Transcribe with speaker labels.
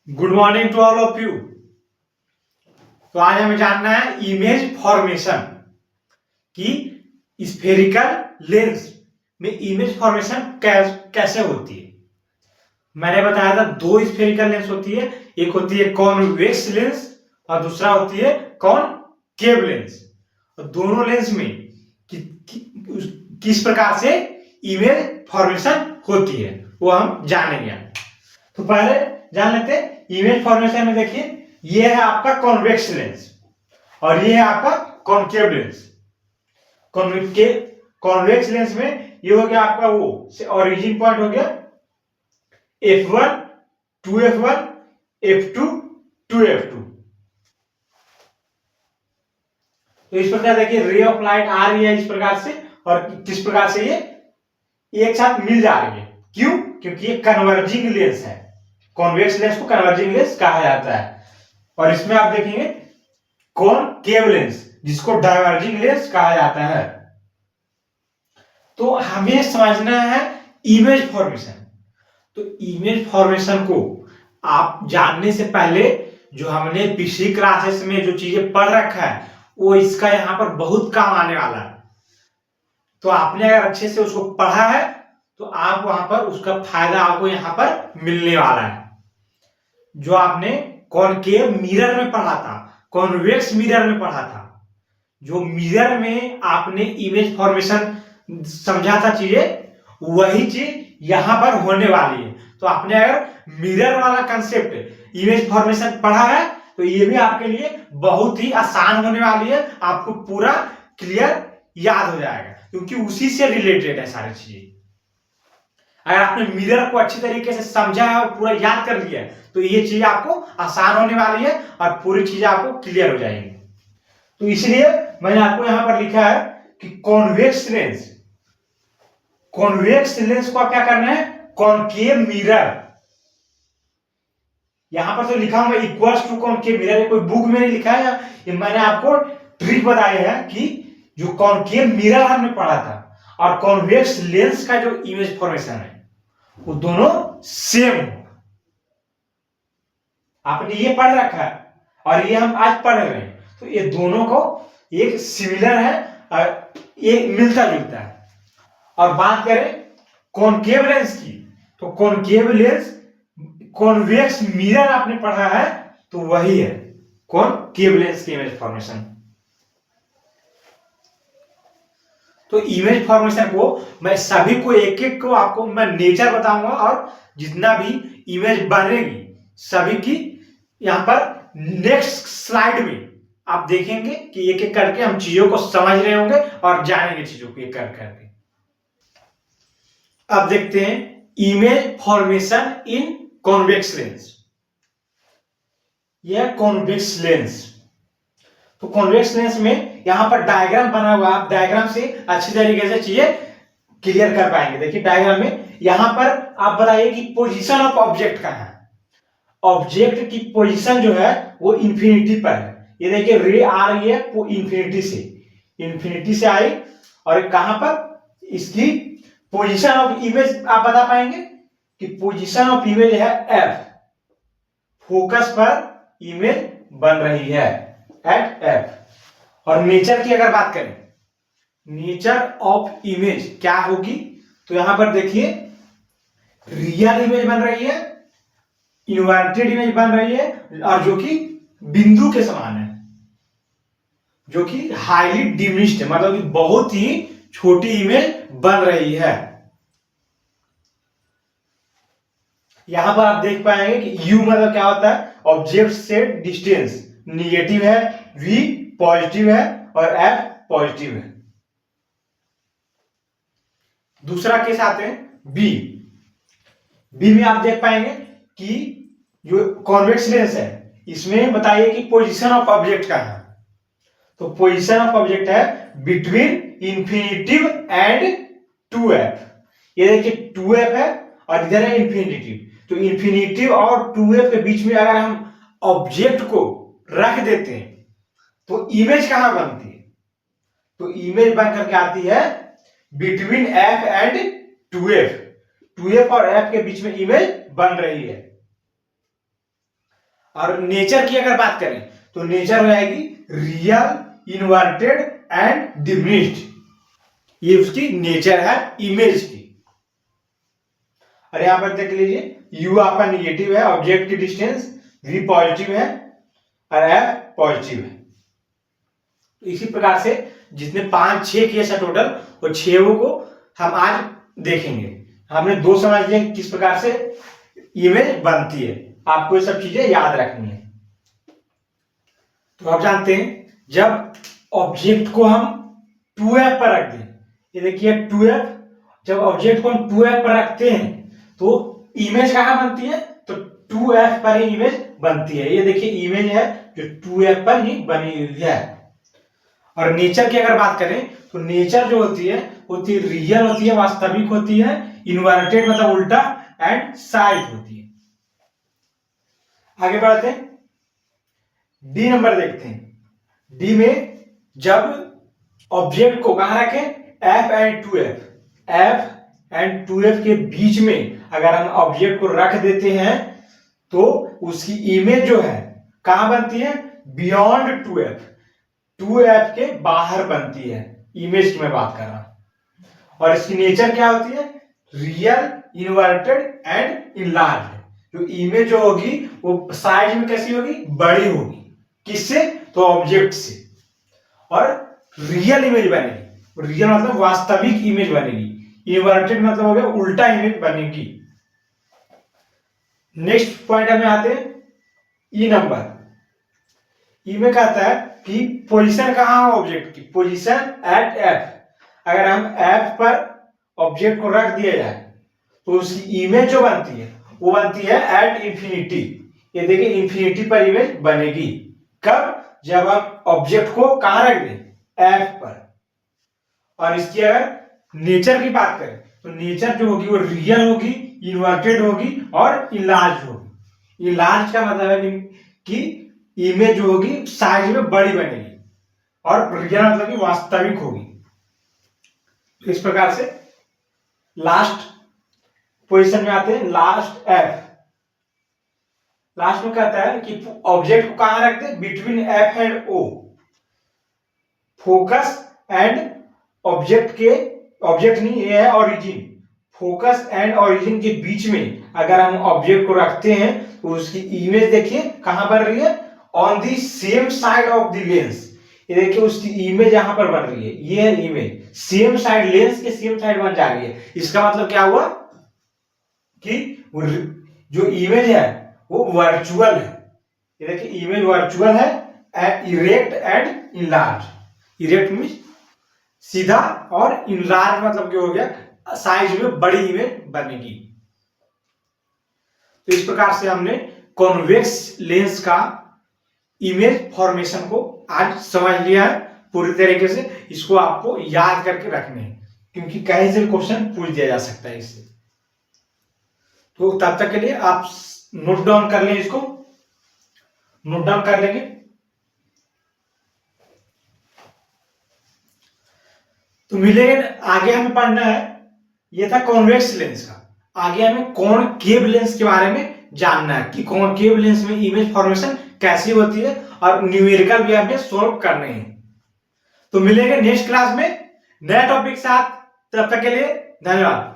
Speaker 1: Good morning to all of you. तो आज हमें जानना है इमेज फॉर्मेशन की स्फेरिकल लेंस में इमेज फॉर्मेशन कैसे होती है। मैंने बताया था दो स्फेरिकल लेंस होती है, एक होती है कॉन्वेक्स लेंस और दूसरा होती है कॉनकेव लेंस। और दोनों लेंस में किस प्रकार से इमेज फॉर्मेशन होती है वो हम जानेंगे। तो पहले जान लेते हैं इमेज फॉर्मेशन में। देखिए ये है आपका कॉन्वेक्स लेंस और ये है आपका कॉनकेव लेंस। कॉन्वेक्स लेंस में ये हो गया आपका वो ओरिजिन पॉइंट हो गया F1 2F1 F2 2F2। तो इस प्रकार देखिए रे ऑफ लाइट आ रही है इस प्रकार से और किस प्रकार से ये एक साथ मिल जा रही है। क्यों? क्योंकि ये कन्वर्जिंग लेंस है। कॉन्वेक्स लेंस को कन्वर्जिंग लेंस कहा जाता है। और इसमें आप देखेंगे कॉनकेव लेंस जिसको डाइवर्जिंग लेंस कहा जाता है। तो हमें समझना है इमेज फॉर्मेशन। तो इमेज फॉर्मेशन को आप जानने से पहले जो हमने पिछली क्लासेस में जो चीजें पढ़ रखा है वो इसका यहाँ पर बहुत काम आने वाला है। तो आपने अगर अच्छे से उसको पढ़ा है तो आप वहां पर उसका फायदा आपको यहाँ पर मिलने वाला है। जो आपने कॉनकेव मिरर में पढ़ा था, कॉन्वेक्स मिरर में पढ़ा था, जो मिरर में आपने इमेज फॉर्मेशन समझा था चीजें, वही चीज यहां पर होने वाली है। तो आपने अगर मिरर वाला कंसेप्ट इमेज फॉर्मेशन पढ़ा है तो ये भी आपके लिए बहुत ही आसान होने वाली है। आपको पूरा क्लियर याद हो जाएगा क्योंकि उसी से रिलेटेड है सारी चीजें। अगर आपने मिरर को अच्छी तरीके से समझा है और पूरा याद कर लिया है तो ये चीज आपको आसान होने वाली है और पूरी चीज आपको क्लियर हो जाएगी। तो इसलिए मैंने आपको यहां पर लिखा है कि कॉन्वेक्स लेंस, कॉन्वेक्स लेंस को आप क्या करना है कॉनकेव मिरर। यहां पर तो लिखा हुआ इक्वल्स टू कॉनकेव मिरर, कोई बुक में नहीं लिखा है, ये मैंने आपको ट्रिक बताई है कि जो कॉनकेव मिरर हमने पढ़ा था और कॉन्वेक्स लेंस का जो इमेज फॉर्मेशन है वो दोनों सेम हो। आपने ये पढ़ रखा है और ये हम आज पढ़ रहे हैं तो ये दोनों को एक सिमिलर है और ये मिलता जुलता है। और बात करें कॉनकेव लेंस की तो कॉनकेव लेंस कॉन्वेक्स मिरर आपने पढ़ा है तो वही है कॉनकेव लेंस की इमेज फॉर्मेशन। तो इमेज फॉर्मेशन को मैं सभी को एक एक को आपको मैं नेचर बताऊंगा और जितना भी इमेज बनेगी सभी की यहां पर नेक्स्ट स्लाइड में आप देखेंगे कि एक एक करके हम चीजों को समझ रहे होंगे और जानेंगे चीजों को एक करके। अब देखते हैं इमेज फॉर्मेशन इन कॉन्वेक्स लेंस। यह कॉन्वेक्स लेंस, तो कॉन्वेक्स लेंस में यहां पर डायग्राम बना हुआ, आप डायग्राम से अच्छी तरीके से चीजें क्लियर कर पाएंगे। देखिए डायग्राम में यहां पर आप बताइए कि पोजीशन ऑफ ऑब्जेक्ट कहां है। ऑब्जेक्ट की पोजीशन जो है वो इंफिनिटी पर है। ये देखिए रे आ रही है वो इंफिनिटी से आई और कहां पर इसकी पोजीशन ऑफ इमेज आप बता पाएंगे कि पोजीशन ऑफ इमेज है एफ, फोकस पर इमेज बन रही है एट एफ। और नेचर की अगर बात करें नेचर ऑफ इमेज क्या होगी तो यहां पर देखिए रियल इमेज बन रही है, इन्वर्टेड इमेज बन रही है और जो कि बिंदु के समान है, जो कि हाईली डिमिनिश्ड है, मतलब कि बहुत ही छोटी इमेज बन रही है। यहां पर आप देख पाएंगे कि U मतलब क्या होता है ऑब्जेक्ट से डिस्टेंस, निगेटिव है, V पॉजिटिव है और F पॉजिटिव है। दूसरा केस आते हैं बी में आप देख पाएंगे कि जो कॉन्वेक्स लेंस है इसमें बताइए कि पोजीशन ऑफ ऑब्जेक्ट का है। तो पोजीशन ऑफ ऑब्जेक्ट है बिटवीन इंफिनिटिव एंड 2F। ये देखिए 2F है और इधर है इंफिनिटिव। तो इंफिनिटिव और 2F के बीच में अगर हम ऑब्जेक्ट को रख देते हैं तो इमेज कहां बनती है? तो इमेज बन करके आती है between F and 2F। 2F और F के बीच में इमेज बन रही है। और नेचर की अगर बात करें तो नेचर हो जाएगी रियल, इन्वर्टेड एंड डिमिनिश्ड। ये उसकी नेचर है इमेज की। और यहां पर देख लीजिए यू आपका निगेटिव है, ऑब्जेक्ट की डिस्टेंस, वी पॉजिटिव है और एफ पॉजिटिव है। तो इसी प्रकार से जितने 5-6 केस है टोटल, वो 6 को हम आज देखेंगे। हमने 2 समझ लिए किस प्रकार से इमेज बनती है, आपको ये सब चीजें याद रखनी है। तो आप जानते हैं जब ऑब्जेक्ट को हम 2f पर रख दें, ये देखिए 2f, जब ऑब्जेक्ट को हम 2f पर रखते हैं तो इमेज कहां बनती है, तो 2f पर ही इमेज बनती है। ये देखिए इमेज है जो 2f पर ही बनी हुई है। और नेचर की अगर बात करें तो नेचर जो होती है रियल होती है, वास्तविक होती है, इन्वर्टेड मतलब उल्टा, एंड साइड होती है। आगे बढ़ते हैं, डी नंबर देखते हैं। डी में जब ऑब्जेक्ट को कहां रखें, f and 2f, f and 2f के बीच में अगर हम ऑब्जेक्ट को रख देते हैं तो उसकी इमेज जो है कहां बनती है, बियॉन्ड 2f, 2f के बाहर बनती है। इमेज की मैं बात कर रहा हूं। और इसकी नेचर क्या होती है, रियल, इन्वर्टेड एंड इनलार्ज्ड। जो इमेज जो होगी वो साइज में कैसी होगी, बड़ी होगी। किससे, तो ऑब्जेक्ट से। और रियल इमेज बनेगी, रियल मतलब वास्तविक इमेज बनेगी, इन्वर्टेड मतलब हो गया उल्टा इमेज बनेगी। नेक्स्ट पॉइंट हमें आते हैं ई नंबर। ई में कहता है कि पोजीशन कहां है ऑब्जेक्ट की, पोजीशन एट एफ। अगर हम एफ पर ऑब्जेक्ट को रख दिया जाए तो उसकी इमेज जो बनती है वो बनती है एट इंफिनिटी। ये देखिए इंफिनिटी पर इमेज बनेगी। कब, जब हम ऑब्जेक्ट को कहां रख दें, एफ पर। और इसकी अगर नेचर की बात करें तो नेचर जो होगी वो रियल होगी, इन्वर्टेड होगी और इनलार्ज होगी। इनलार्ज का मतलब है कि इमेज जो होगी साइज में बड़ी बनेगी, और रियल मतलब कि वास्तविक होगी। तो इस प्रकार से लास्ट पोजीशन में आते हैं, लास्ट एफ। लास्ट में कहता है कि ऑब्जेक्ट को कहां रख दे, between F and O. Focus and object के, ऑब्जेक्ट नहीं ये है ओरिजिन, फोकस एंड ओरिजिन के बीच में अगर हम ऑब्जेक्ट को रखते हैं तो उसकी इमेज देखिए कहां बन रही है, on the same side of the lens. ये देखिए उसकी इमेज यहां पर बन रही है, ये है इमेज, सेम साइड, लेंस के सेम साइड बन जा रही है। इसका मतलब क्या हुआ कि जो इमेज है वो वर्चुअल है। ये देखिए इमेज वर्चुअल है, erect and enlarge. Erect means सीधा, और इनलार्ज मतलब क्या हो गया, साइज में बड़ी इमेज बनेगी। तो इस प्रकार से हमने कॉन्वेक्स लेंस का इमेज फॉर्मेशन को आज समझ लिया है पूरी तरीके से। इसको आपको याद करके रखने हैं क्योंकि कहीं से क्वेश्चन पूछ दिया जा सकता है इससे। तो तब तक के लिए आप नोट डाउन कर लें, इसको नोट डाउन कर लेंगे। तो मिलेंगे, आगे हमें पढ़ना है, ये था कॉन्वेक्स लेंस का। आगे हमें कॉनकेव लेंस के बारे में जानना है कि कॉनकेव लेंस में इमेज फॉर्मेशन कैसी होती है, और न्यूमेरिकल भी हमें सोल्व करने हैं। तो मिलेंगे नेक्स्ट क्लास में नए टॉपिक के साथ। तब तक के लिए धन्यवाद।